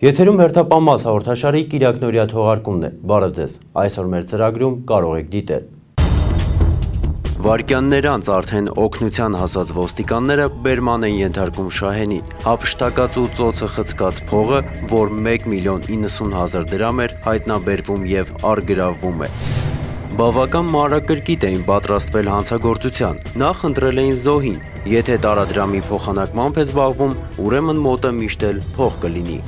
Եթերում հերթապամաս հաղորդաշարի կիրակնօրյա թողարկումն է, բարև ձեզ, այսօր մեր ծրագրում կարող եք դիտել։ Վայրկյաններ անց արդեն օգնության հասած ոստիկանները բերման են ենթարկում Շահենին, հափշտակած ու ծոցը խցկած փողը, որ 1.090.000 դրամ էր, հայտնաբերվում և առգրավվում է։ Բավական մանրակրկիտ էին պատրաստվել հանցագործության, նախ ընտրել էին զոհին, եթե տարադրամի փոխանակմամբ է զբաղվում, ուրեմն մոտը միշտ էլ փող կլինի։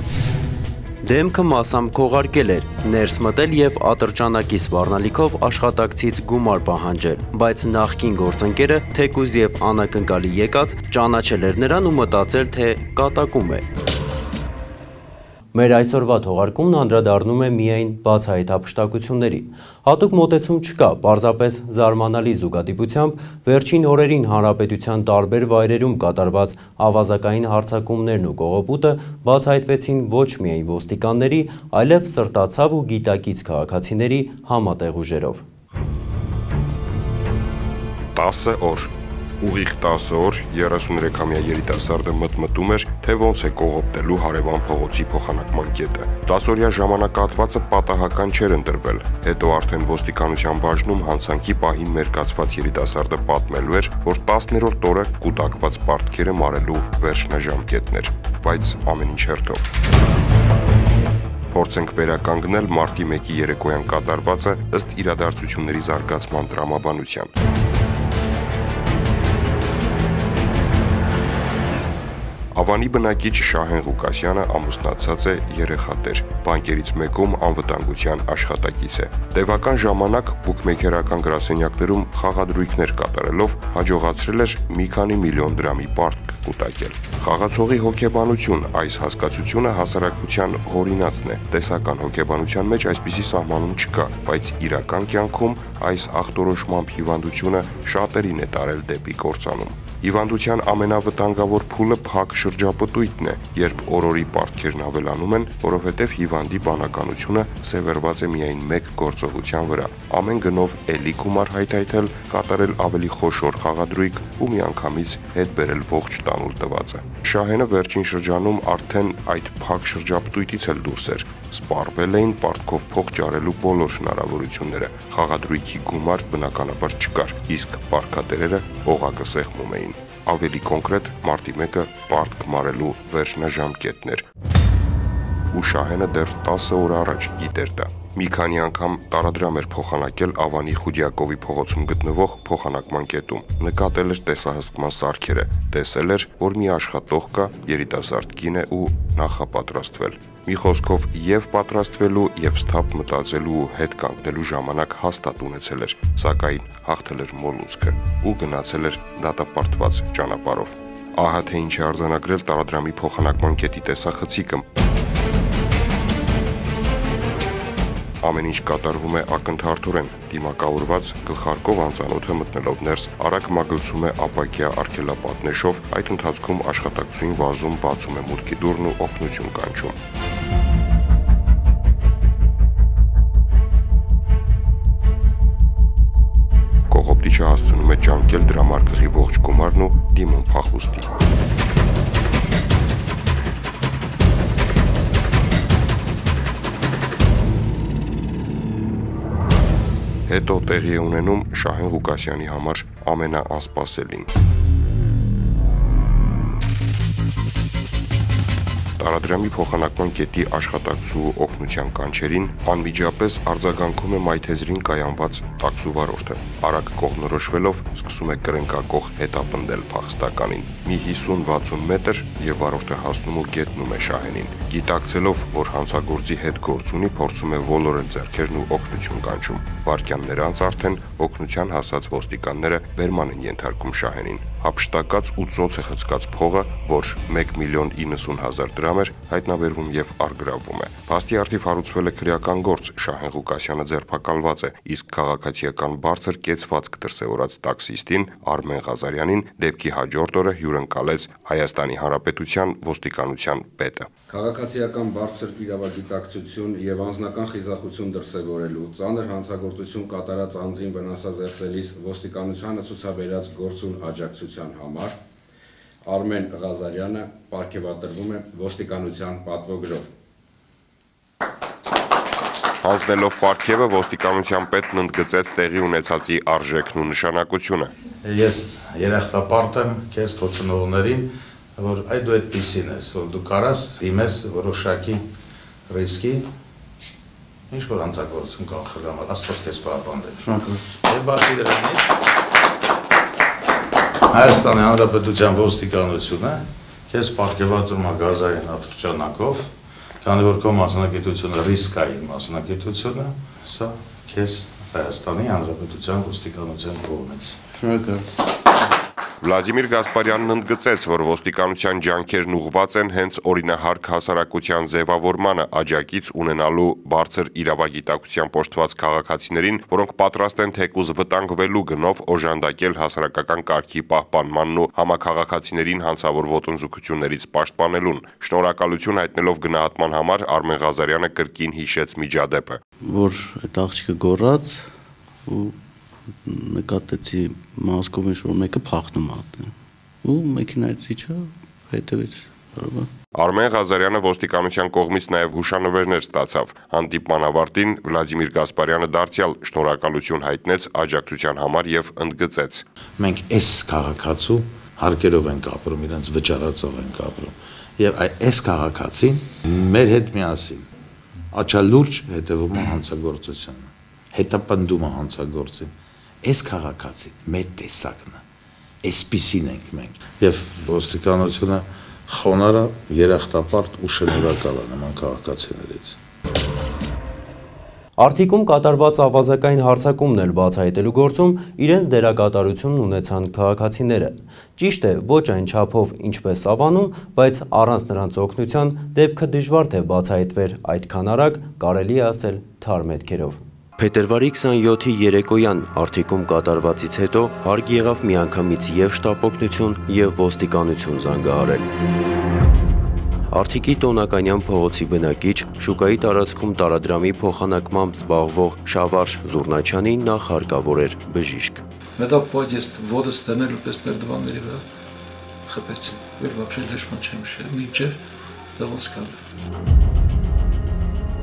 Դեմքը մասամբ քողարկել էր, ներս մտել և ատրճանակի սպառնալիքով աշխատակցից գումար պահանջել, բայց նախկին գործընկերը, թեկուզ և անակնկալի եկած, ճանաչել էր նրան ու մտածել, թե կատակում է։ Մեր այսօրվա թողարկումն անդրադառնում է միայն բացահայտ հափշտակությունների։ Հատուկ մոտեցում չկա, պարզապես զարմանալի զուգադիպությամբ վերջին օրերին հանրապետության տարբեր վայրերում կատարված ավազակային հարձակումներն ու կողոպուտը բացահայտվեցին ոչ միայն ոստիկանների, այլև սրտացավ ու գիտակից քաղաքացիների համատեղ ուժերով։ 10 օր։ Ուղիղ 10 օր 33-ամյա երիտասարդը մտմտում էր, թե ոնց է կողոպտելու հարևան փողոցի փոխանակման կետը։ 10-օրյա ժամանակահատվածը պատահական չէր ընտրվել, հետո արդեն ոստիկանության բաժնում հանցանքի պահին մերկացված երիտասարդը պատմելու էր, որ 10-րդ օրը կուտակված պարտքերը մարելու վերջնաժամկետն էր, բայց ամեն ինչ հերթով։ Փորձենք վերականգնել մարտի 1-ի երեկոյան կատարվածը ըստ իրադարձությունների զարգացման տրամաբանության։ Ավանի բնակիչ Շահեն Ղուկասյանը ամուսնացած է, երեխա տեր, բանկերից մեկում անվտանգության աշխատակից է։ Տևական ժամանակ բուքմեքերական գրասենյակներում խաղադրույքներ կատարելով հաջողացրել էր մի քանի միլիոն դրամի պարտք կուտակել։ Խաղացողի հոգեբանություն այս հասկացությունը հասարակության հորինածն է։ Տեսական հոգեբանության մեջ այսպիսի սահմանում չկա, բայց իրական կյանքում այս ախտորոշմամբ հիվանդությունը շատերին է տարել դեպի կործանում։ Հիվանդության ամենավտանգավոր փուլը փակ շրջապտույտն է, երբ օրորի պարտքերն ավելանում են, որովհետև հիվանդի բանականությունը սևեռված է միայն մեկ գործողության վրա։ Ամեն գնով էլի գումար հայթայթել, կատարել ավելի խոշոր խաղադրույք ու միանգամից հետ բերել ողջ տանուլ տվածը։ Շահենը վերջին շրջանում արդեն այդ փակ շրջապտույտից էլ դուրս էր։ Սպառվել էին պարտքով փող ճարելու բոլոր հնարավորությունները։ Խաղադրույքի գումար բնականաբար չկար, իսկ պարտքատերերը օղակը սեղմում էին։ Ավելի կոնկրետ, մարտի 1-ը պարտք մարելու վերջնաժամկետն էր։ Ու Շահենը դեռ 10 օր առաջ գիտեր դա։ Մի քանի անգամ տարադրամ էր փոխանակել Ավանի Խուդիակովի փողոցում գտնվող փոխանակման կետում։ Նկատել էր տեսահսկման սարքերը, տեսել էր, որ մի աշխատող կա, երիտասարդ կին է ու նախապատրաստվել։ Մի խոսքով եւ պատրաստվելու եւ սթափ մտածելու ու հետ կանգնելու ժամանակ հաստատ ունեցել էր, սակայն հաղթել էր մոլուցքը ու գնացել էր դատապարտված ճանապարհով։ Ահա թե ինչ է արձանագրել տարադրամի փոխանակման կետի տեսախցիկը։ Ամեն ինչ կատարվում է ակնթարթորեն, դիմակավորված գլխարկով անծանոթը մտնելով ներս, արագ մագլցում է ապակյա արգելապատնեշով, այդ ընթացքում աշխատակցուին վազում բացում է մուտքի դուռն ու օգնություն կանչում։ Կողոպտիչը հասցնում է ջանկել դրամարկղի ողջ գումարն ու դիմում փախուստի։ Հետո տեղի է ունենում Շահեն Ղուկասյանի համար ամենաանսպասելին։ Տարադրամի փոխանակման կետի աշխատակցու օգնության կանչերին անմիջապես արձագանքում է մայթեզրին կայանված տաքսուվարորդը։ Արագ կողմնորոշվելով սկսում է կրնկակող հետապնդել փախստականին։ Մի 50-60 մետր եւ վարորդը հասնում ու գետնում է Շահենին։ Գիտակցելով, որ հանցագործի հետ գործ ունի, փորձում է ոլորել ձեռքերն ու օգնություն կանչում։ Վայրկյաններ անց արդեն օգնության հասած ոստիկանները բերման են ենթարկում Շահենին։ Հափշտակած ու ծոցը խցկած փողը, որ 1.090.000 դրամ էր, հայտնաբերվում եւ առգրավվում է։ Փաստի արդիվ հարուցվել է քրեական գործ, Շահեն Ղուկասյանը ձերբակալված է, իսկ քաղաքացիական բարձր կեցվածք դրսևորած տաքսիստին Արմեն Ղազարյանին դեպքի հաջորդ օրը հյուրընկալեց Հայաստանի Հանրապետության ոստիկանության պետը։ Քաղաքացիական բարձր իրավագիտակցություն եւ անձնական խիզախություն դրսևորելու, ծանր հանցագործություն կատարած անձին վնասազերծելիս ոստիկանությանը ցուցաբերած գործուն աջակցության համար Արմեն Ղազարյանը պարգևատրվում է ոստիկանության պատվոգրով։ Հանձնելով պարգևը ոստիկանության պետն ընդգծեց տեղի ունեցածի արժեքն ու նշանակությունը։ Ես երախտապարտ եմ քեզ քո ծնողներին, որ այ դու այդպիսին ես, որ դու կարաս դիմես որոշակի ռիսկի, ինչ որ հանցագործություն կանխելու համար, Աստված քեզ պահպանի։ Եվ բացի դրանից Հայաստանի Հանրապետության ոստիկանությունը քեզ պարգևատրում է գազային ատրճանակով, քանի որ քո մասնագիտությունը ռիսկային մասնագիտությունը, սա քեզ Հայաստանի Հանրապետության ոստիկանության կողմից։ Շնորհակալ։ Վլադիմիր Գասպարյանն ընդգծեց, որ ոստիկանության ջանքերն ուղղված են հենց օրինահարկ հասարակության ձևավորմանը, աջակից ունենալու բարձր իրավագիտակցության պոշտված քաղաքացիներին, որոնք պատրաստ են թեկուզ վտանգվելու գնով օժանդակել հասարակական կարգի պահպանմանն ու համաքաղաքացիներին հանցավոր ոտնձգություններից պաշտպանելուն։ Շնորհակալություն հայտնելով գնահատման համար Արմեն Ղազարյանը կրկին հիշեց միջադեպը։ Որ այդ աղջիկը գոռաց ու նկատեցի մասկովին որ մեկը փախնում է ու մեքենայից իջա հետևից Արմեն Ղազարյանը ոստիկանության կողմից նաև հուշանվերներ ստացավ։ Հանդիպման ավարտին Վլադիմիր Գասպարյանը դարձյալ շնորհակալություն հայտնեց աջակցության համար եւ ընդգծեց. Մենք այս քաղաքացու հարկերով ենք ապրում, իրենց վճարածով ենք ապրում եւ այս քաղաքացին մեր հետ միասին աչալուրջ հետևում է հանցագործությանը, հետապնդում է հանցագործին։ Այս քաղաքացին մեր տեսակն է, այսպիսին ենք մենք եւ ոստիկանությունը խոնարհ, երախտապարտ ու շնորհակալ է նման քաղաքացիներից։ Արտիքում կատարված ավազակային հարձակումն էլ բացահայտելու գործում իրենց դերակատարությունն ունեցան քաղաքացիները։ Ճիշտ է, ոչ այն չափով ինչպես Ավանում, բայց առանց նրանց օգնության դեպքը դժվար թե բացահայտվեր այդքան արագ, կարելի է ասել թար մետքերով։ Փետրվարի 27-ի երեկոյան Արտիքում կատարվածից հետո հարկ եղավ միանգամից եւ շտապօգնություն եւ ոստիկանություն զանգահարել։ Արտիքի Տոնականյան փողոցի բնակիչ, շուկայի տարածքում տարադրամի փոխանակմամբ զբաղվող Շավարժ Զուռնաչյանին նախ հարկավոր էր բժիշկ։ Μετά подъезд воду стянул песмер диванների վրա խփեցին, որ вообще դաշման չեմ շել, միջև դղոսկալը։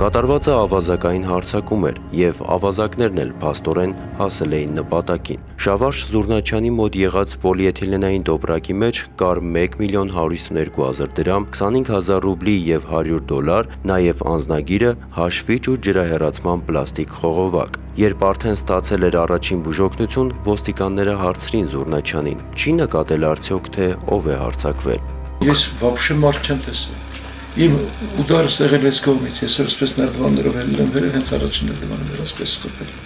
Կատարվածը ավազակային հարձակում էր եւ ավազակներն էլ փաստորեն հասել էին նպատակին։ Շավարժ Զուռնաչյանի մոտ եղած պոլիէթիլենային դոպրակի մեջ կար 1,152,000 դրամ, 25,000 ռուբլի եւ $100, նաեւ անձնագիրը, հաշվիչ ու ջրահեռացման պլաստիկ խողովակ։ Երբ արդեն ստացել էր առաջին բուժօգնություն, ոստիկանները հարցրին Զուռնաչյանին. «Չի նկատել արդյոք թե ով է հարձակվել»։ Ես вообще մարդ չեմ տեսել։ Իմ ուդարը սեղել ես կողմից, ես այսպես նրդվաններով էլ եմ վերել, հենց առաջին նրդվանները այսպես խփել։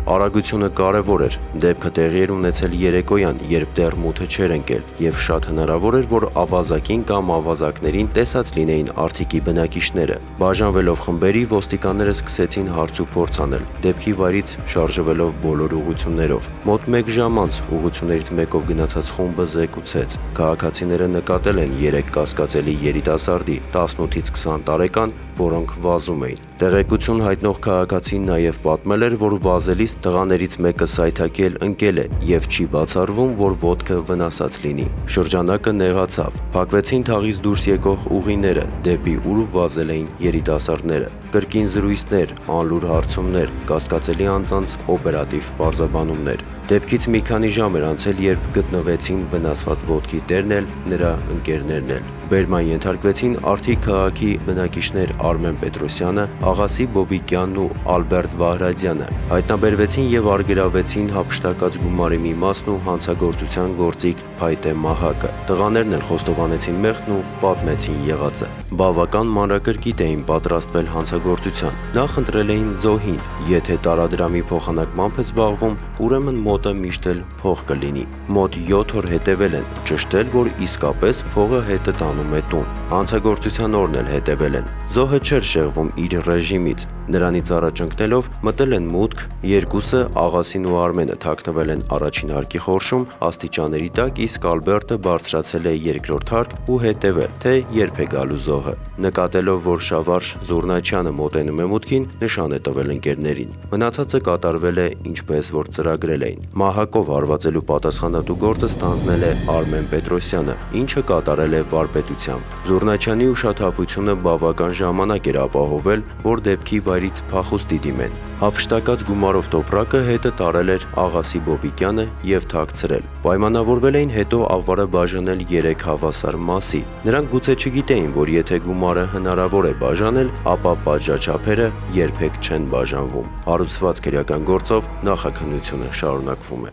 Արագությունը կարևոր էր, դեպքը տեղի էր ունեցել երեկոյան, երբ դեռ մութը չէր ընկել, եւ շատ հնարավոր էր, որ ավազակին կամ ավազակներին տեսած լինեին Արտիքի բնակիչները։ Բաժանվելով խմբերի, ոստիկանները սկսեցին հարց ու փորձ անել, դեպքի վայրից շարժվելով բոլոր ուղղություններով։ Մոտ 1 ժամ անց ուղղություններից մեկով գնացած խումբը զեկուցեց. քաղաքացիները նկատել են 3 կասկածելի երիտասարդի 18-ից 20 տարեկան, որոնք վազում էին։ Տեղեկություն հայտնող քաղաքացին նաև պատմել էր, որ վազելիս տղաներից մեկը սայթաքել ընկել է եւ չի բացառվում, որ ոտքը վնասած լինի։ Շրջանակը նեղացավ։ Փակվեցին թաղից դուրս եկող ուղիները, դեպի ուր վազել էին երիտասարդները։ Կրկին զրույցներ, անլուր հարցումներ, կասկածելի անձանց օպերատիվ պարզաբանումներ։ Դեպքից մի քանի ժամ էր անցել, երբ գտնվեցին վնասված ոտքի տերն էլ, նրա ընկերներն էլ։ Բերման ենթարկվեցին Արտիք քաղաքի բնակիչներ Արմեն Պետրոսյանը, Աղասի Բոբիկյանն ու Ալբերտ Վահրադյանը։ Հայտնաբերվեցին եւ արգելավեցին հափշտակած գումարի մի մասն ու հանցագործության գործիք Փայտե Մահակը։ Տղաներն էլ խոստովանեցին մեղքն ու պատմեցին եղածը։ Բավական մանրակրկիտ էին պատրաստվել հանցագործության։ Նախ ընտրել էին զոհին, եթե տարադրամի փոխանակմամբ է զբաղվում, ուրեմն մոտը միշտ էլ փող կլինի։ Մոտ 7 օր հետևել են, ճշտել, որ իսկապես փողը հետը տանում է տուն։ Հանցագործության օրն էլ հետևել են։ Զոհը չէր շեղվում իր ռեժիմից, Նրանից առաջ ընկնելով մտել են մուտք, երկուսը Աղասին ու Արմենը թաքնվել են առաջին հարկի խորշում աստիճանների տակ, իսկ Ալբերտը բարձրացել է երկրորդ հարկ ու հետևել, թե երբ է գալու զոհը։ Նկատելով, որ Շավարժ Զուռնաչյանը մոտենում է մուտքին, նշան է տվել ընկերներին։ Մնացածը կատարվել է ինչպես որ ծրագրել էին։ Մահակով հարվածելու պատասխանատու գործը ստանձնել է Արմեն Պետրոսյանը, ինչը կատարել է վարպետությամբ։ Զուռնաչյանի ուշաթափությունը բավական ժամանակ էր ապահովել, որ դեպքի վայրից փախուստի դիմեն։ Հափշտակած գումարով տոպրակը հետը տարել էր Աղասի Բոբիկյանը եւ թաքցրել։ Պայմանավորվել էին հետո ավարը բաժանել 3 հավասար մասի։ Նրանք գուցե չգիտեին, որ եթե գումարը հնարավոր է բաժանել, ապա պատժաչափերը երբեք չեն բաժանվում։ Հարուցված քրեական գործով նախաքննությունը շարունակվում է։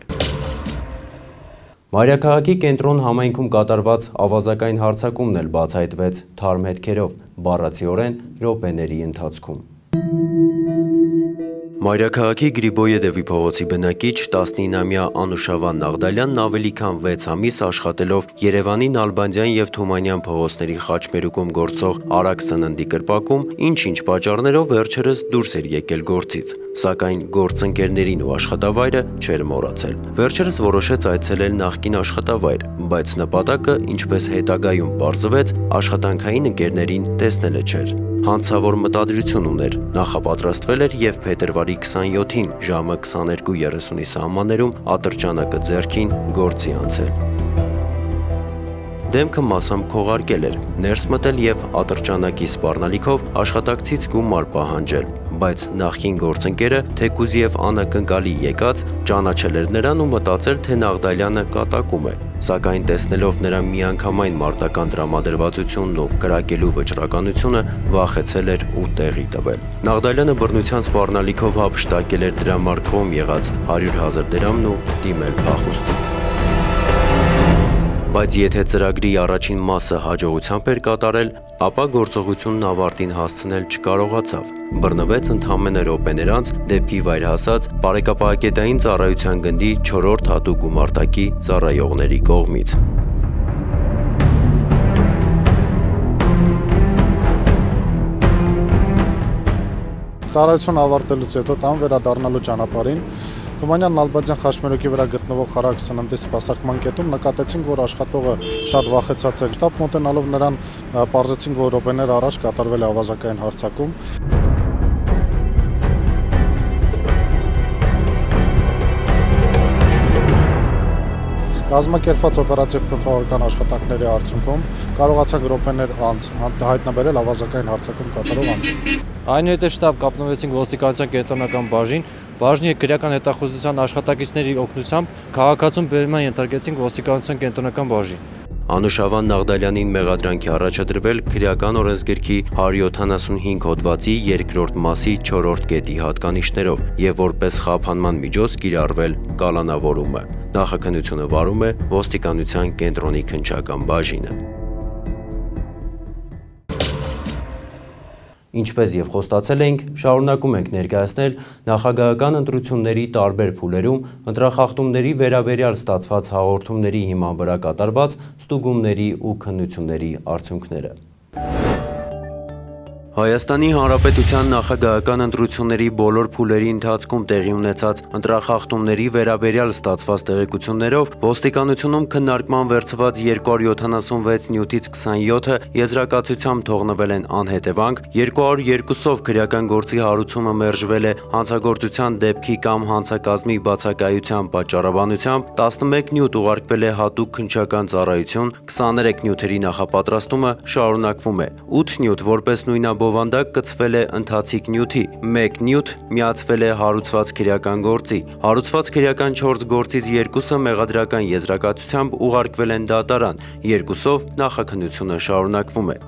Մայրաքաղաքի կենտրոն համայնքում կատարված ավազակային հարձակումն էլ բացահայտվեց թարմ հետքերով, բառացիորեն րոպեների ընթացքում։ Մայրաքաղաքի Գրիբոյեդովի փողոցի բնակիչ 19-ամյա Անուշավան Նաղդալյանն ավելի քան 6 ամիս աշխատելով Երևանի Նալբանդյան եւ Թումանյան փողոցների խաչմերուկում գործող Արագ սննդի կրպակում, ինչ-ինչ պատճառներով վերջերս դուրս էր եկել գործից, սակայն գործընկերներին ու աշխատավայրը չէր մոռացել։ Վերջերս որոշեց այցելել նախկին աշխատավայր, բայց նպատակը, ինչպես հետագայում պարզվեց, աշխատանքային ընկերներին տեսնելը չէր։ Հանցավոր մտադրություն ուներ, նախապատրաստվել էր եւ փետրվարի 27-ին ժամը 22:30-ի սահմաններում ատրճանակը ձեռքին գործի անցել։ Դեմքը մասամբ քողարկել էր, ներս մտել եւ ատրճանակի սպառնալիքով աշխատակցից գումար պահանջել, բայց նախկին գործընկերը, թեկուզ եւ անակնկալի եկած, ճանաչել էր նրան ու մտածել, թե Նաղդալյանը կատակում է, սակայն տեսնելով նրա միանգամայն մարտական տրամադրվածությունն ու կրակելու վճռականությունը, վախեցել էր ու տեղի տվել։ Նաղդալյանը բռնության սպառնալիքով հափշտակել էր դրամարկղում եղած 100,000 դրամն ու դիմել փախուստի։ Բայց եթե ծրագրի առաջին մասը հաջողությամբ էր կատարել, ապա գործողությունն ավարտին հասցնել չկարողացավ։ Բռնվեց ընդամենը րոպեներ անց դեպքի վայր հասած Բարեկապահակետային ծառայության գնդի 4-րդ հատուկ գումարտակի ծառայողների կողմից։ Ծառայություն ավարտելուց հետո տան վերադառնալու ճանապարհին Թումանյան Նալբանդյան խաչմերուկի վրա գտնվող Արագ սննդի սպասարկման կետում նկատեցինք, որ աշխատողը շատ վախեցած է։ Շտապ մոտենալով նրան պարզեցինք, որ րոպեներ առաջ կատարվել է ավազակային հարձակում։ Կազմակերպված օպերատիվ փնտրողական աշխատանքների արդյունքում կարողացանք րոպեներ անց հայտնաբերել ավազակային հարձակում կատարող անձին։ Այնուհետև շտապ կապնվեցինք ոստիկանության կենտրոնական բաժին, բաժնի քրեական հետախուզության աշխատակիցների օգնությամբ քաղաքացուն բերման ենթարկեցինք ոստիկանության կենտրոնական բաժին։ Անուշավան Նաղդալյանին մեղադրանքի առաջադրվել քրեական օրենսգրքի 175 հոդվածի 2-րդ մասի 4-րդ կետի հատկանիշներով եւ որպես խափանման միջոց կիրառվել կալանավորումը։ Նախաքննությունը վարում է ոստիկանության կենտրոնի քննչական բաժինը։ Ինչպես եւ խոստացել էինք, շարունակում ենք ներկայացնել նախագահական ընտրությունների տարբեր փուլերում ընտրախախտումների վերաբերյալ ստացված հաղորդումների հիման վրա կատարված ստուգումների ու քննությունների արդյունքները։ Հայաստանի Հանրապետության նախագահական ընտրությունների բոլոր փուլերի ընթացքում տեղի ունեցած ընտրախախտումների վերաբերյալ ստացված տեղեկություններով ոստիկանությունում քննարկման վերցված 276 նյութից 27-ը եզրակացությամբ թողնվել են անհետևանք, 202-ով քրեական գործի հարուցումը մերժվել է հանցագործության դեպքի կամ հանցակազմի բացակայության պատճառաբանությամբ, 11 նյութ ուղարկվել է հատուկ քննչական ծառայություն, 23 նյութերի նախապատրաստումը շարունակվում է, 8 նյութ որպես նույնաբովանդակ կցվել է ընթացիկ նյութի, 1 նյութ միացվել է հարուցված քրեական գործի, հարուցված քրեական 4 գործից 2-ը մեղադրական եզրակացությամբ ուղարկվել են դատարան, 2-ով նախաքննությունը շարունակվում է։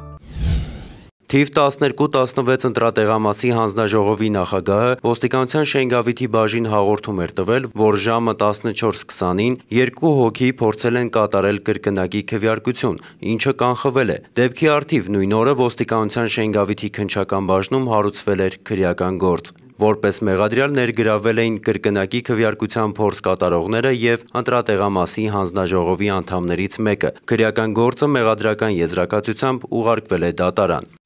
Թիվ 12-16 ընտրատեղամասի հանձնաժողովի նախագահը ոստիկանության Շենգավիթի բաժին հաղորդում էր տվել, որ ժամը 14:20-ին 2 հոգի փորձել են կատարել կրկնակի քվեարկություն, ինչը կանխվել է։ Դեպքի առթիվ նույն օրը ոստիկանության Շենգավիթի քննչական բաժնում հարուցվել էր քրեական գործ։ Որպես մեղադրյալ ներգրավվել էին կրկնակի քվեարկության փորձ կատարողները եւ ընտրատեղամասի հանձնաժողովի անդամներից մեկը։ Քրեական գործը մեղադրական եզրակացությամբ ուղարկվել է դատարան։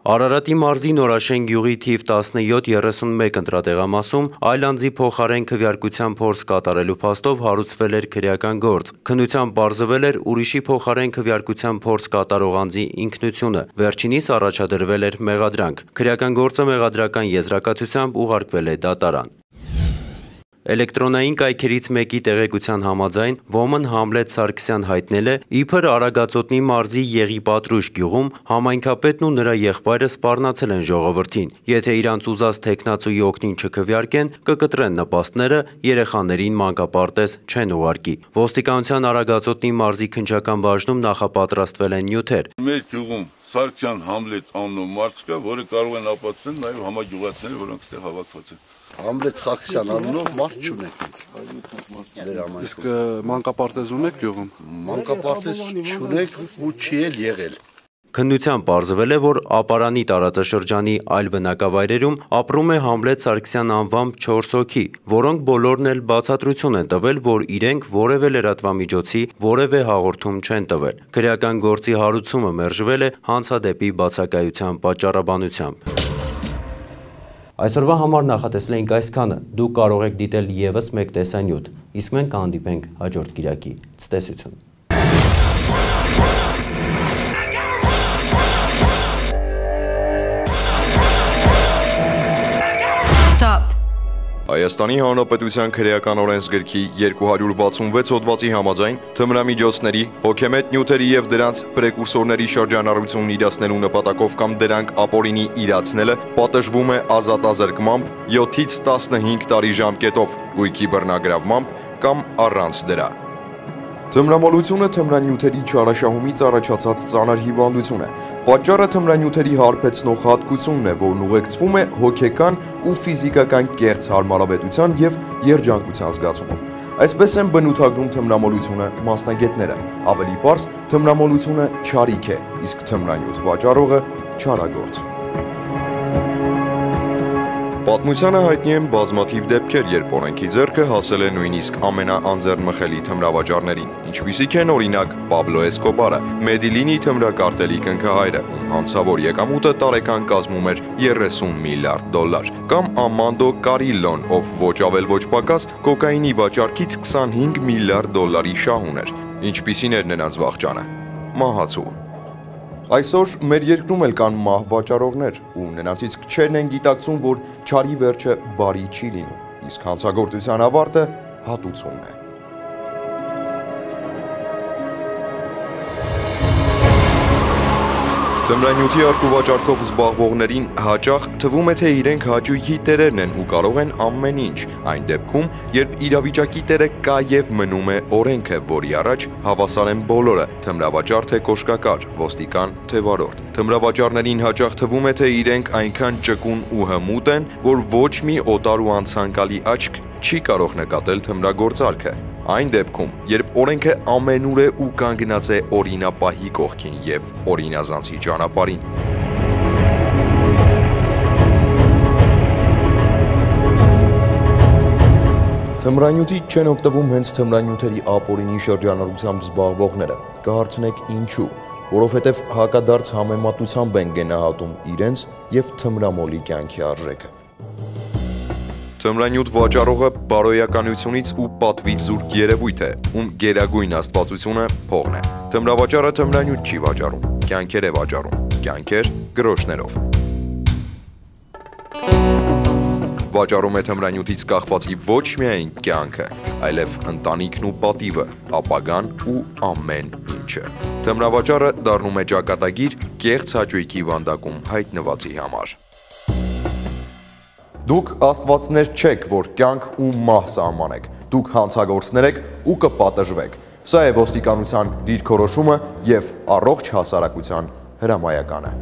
Արարատի մարզի Նորաշեն գյուղի թիվ 1731 ընտրատեղամասում այլ անձի փոխարեն քվեարկության փորձ կատարելու փաստով հարուցվել էր քրեական գործ։ Քննությամբ պարզվել էր ուրիշի փոխարեն քվեարկության փորձ կատարող անձի ինքնությունը։ Վերջինիս առաջադրվել էր մեղադրանք։ Քրեական գործը մեղադրական եզրակացությամբ ուղարկվել է դատարան։ Էլեկտրոնային կայքերից մեկի տեղեկության համաձայն ոմն Համլետ Սարգսյան հայտնել է, իբր Արագածոտնի մարզի Եղիպատրուշ գյուղում համայնքապետն ու նրա եղբայրը սպառնացել են ժողովրդին։ Եթե իրանց ուզած թեկնածուի օգնին չքվեարկեն, կկտրեն նպաստները, երեխաներին մանկապարտեզ չեն ուղարկի։ Ոստիկանության Արագածոտնի մարզի քննչական բաժնում նախապատրաստվել են նյութեր։ Մեր գյուղում Սարգսյան Համլետ անունով մարդ կա, որը կարող են ապացուցել նաև համագյուղացիները, որոնք այստեղ հավաքված են։ Համլետ Սարգսյան անունով մարդ չունեք։ Իսկ մանկապարտեզ ունեք գյուղում։ Մանկապարտեզ չունեք ու չի էլ եղել։ Քննությամբ պարզվել է, որ ապարանի տարածաշրջանի այլ բնակավայրերում ապրում է Համլետ Սարգսյան անվամբ 4 հոգի, որոնք բոլորն էլ բացատրություն են տվել, որ իրենք որևէ լրատվամիջոցի որևէ հաղորդում չեն տվել։ Քրեական գործի հարուցումը մերժվել է հանցադեպի բացակայության պատճառաբանությամբ։ Այսօրվա համար նախատեսել էինք այսքանը։ Դուք կարող եք դիտել ևս մեկ տեսանյութ, իսկ մենք կհանդիպենք հաջորդ կիրակի։ Ցտեսություն։ Հայաստանի Հանրապետության քրեական օրենսգրքի 266 հոդվածի համաձայն թմրամիջոցների, հոգեմետ նյութերի և դրանց պրեկուրսորների շրջանառությունն իրացնելու նպատակով կամ դրանք ապօրինի իրացնելը պատժվում է ազատազրկմամբ 7-ից 15 տարի ժամկետով, գույքի բռնագրավմամբ կամ առանց դրա։ Թմրամոլությունը թմրանյութերի չարաշահումից առաջացած ծանր հիվանդություն է։ Պատճառը թմրանյութերի հարբեցնող հատկությունն է, որն ուղեկցվում է հոգեկան ու ֆիզիկական կեղծ հարմարավետության և երջանկության զգացումով։ Այսպես են բնութագրում թմրամոլությունը մասնագետները։ Ավելի պարզ, թմրամոլությունը չարիք է, իսկ թմրանյութ վաճառողը չարագործ։ Պատմությանը հայտնի են բազմաթիվ դեպքեր, երբ օրենքի ձեռքը հասել է նույնիսկ ամենաանձեռնմխելի թմրավաճառներին, ինչպիսիք են օրինակ Պաբլո Էսկոբարը, Մեդիլինի թմրակարտելի կնքահայրը, ում հանցավոր եկամուտը տարեկան կազմում էր 30 միլիարդ դոլար, կամ Ամանդո Կարիլլոն, ով ոչ ավել ոչ պակաս կոկայինի վաճառքից 25 միլիարդ դոլարի շահ ուներ, ինչպիսին էր նրանց վախճանը՝ մահացու։ Այսօր մեր երկրում էլ կան մահ վաճառողներ, ու նրանցից քչերն են գիտակցում, որ չարի վերջը բարի չի լինում, իսկ հանցագործության ավարտը հատուցումն է։ Թմրանյութի առկուվաճառքով զբաղվողներին հաճախ թվում է, թե իրենք հաճույքի տերերն են ու կարող են ամեն ինչ, այն դեպքում, երբ իրավիճակի տերը կա և մնում է օրենքը, որի առաջ հավասար են բոլորը, թմրավաճառ թե կոշկակար, ոստիկան թե վարորդ։ Թմրավաճառներին հաճախ թվում է, թե իրենք այնքան ճկուն ու հմուտ են, որ ոչ մի օտար ու անցանկալի աչք չի կարող նկատել թմրագործարքը։ Այն դեպքում, երբ օրենքը ամենուր է ու կանգնած է օրինապահի կողքին և օրինազանցի ճանապարհին։ Թմրանյութից չեն օգտվում հենց թմրանյութերի ապօրինի շրջանառությամբ զբաղվողները։ Կհարցնեք ինչու, որովհետև հակադարձ համեմատությամբ են գնահատում իրենց և թմրամոլի կյանքի արժեքը։ Թմրանյութ վաճառողը բարոյականությունից ու պատվից զուրկ երևույթ է, ում գերագույն աստվածությունը փողն է։ Թմրավաճառը թմրանյութ չի վաճառում, կյանքեր է վաճառում, կյանքեր գրոշներով։ Վաճառում է թմրանյութից կախվածի ոչ միայն կյանքը, այլև ընտանիքն ու պատիվը, ապագան ու ամեն ինչը։ Թմրավաճառը դառնում է ճակատագիր կեղծ հաճույքի վանդակում հայտնվածի համար։ Դուք աստվածներ չեք, որ կյանք ու մահ սահմանեք, դուք հանցագործներ եք ու կպատժվեք։ Սա է ոստիկանության դիրքորոշումը և առողջ հասարակության հրամայականը։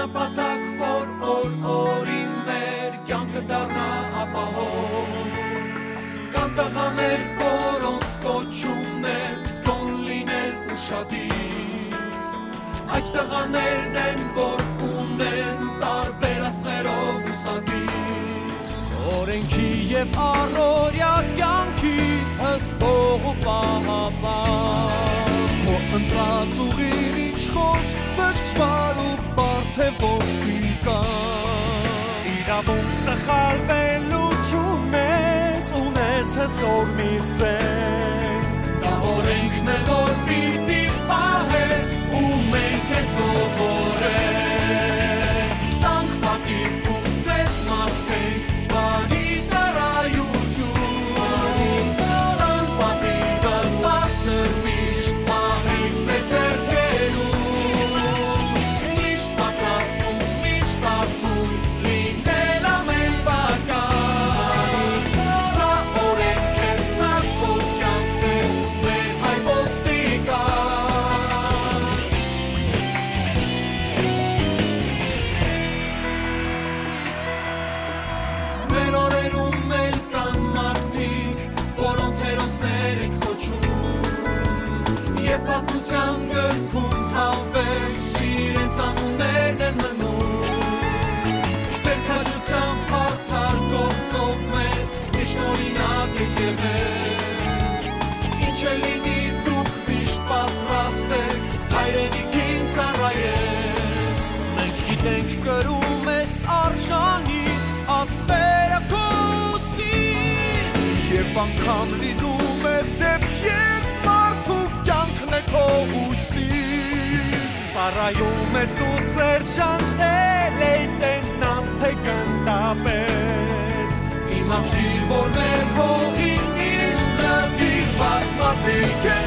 Նպատակ, որ օր-օրին մեր կյանքը դառնա ապահով, կամ տղաներ կոչում ես կոն լինել ուշադիր Այդ տղաներն են, որ ունեն տարբեր աստղերով ուսադիր Օրենքի և առօրյա կյանքի հստող ու պահապան Քո ընտրած ուղին ինչ խոսք դժվար ու բարդ է ոստիկան Իրավում սխալվելու չունես, ունես հզոր մի սենք Դա օրենքն է, որ պիտի պահես ու մենք է սովորենք Տանք պատիվ ու ձեզ մարդենք, բարի ծառայություն Տանք պատիվը բարձր միշտ պահենք ձեր ձեռքերում Միշտ պատրաստում, միշտ արդում, լինել ամեն բական Սա օրենք է, սա քո կյանքն է, մեր հայ ոստիկան Մեր օրերում էլ կան մարդիկ, որոնց հերոսներ ենք կոչում Եվ պատմության գրքում հավերժ իրենց անուններն են մնում Ձեր քաջությամբ արդար գործով մեզ միշտ օրինակ եք եղել Ինչ է լինի դուք միշտ պատրաստ եք հայրենիքին ծառայել Մենք գիտենք կրում ես արժանի աստղերը քո ուսին Երբ անգամ լինում է դեպք երբ մարդու կյանքն է քո ուսին Ծառայում ես դու սերժանտ թե լեյտենանտ թե գնդապետ Իմացիր որ մեր հողին միշտ նվիրված մարդիկ են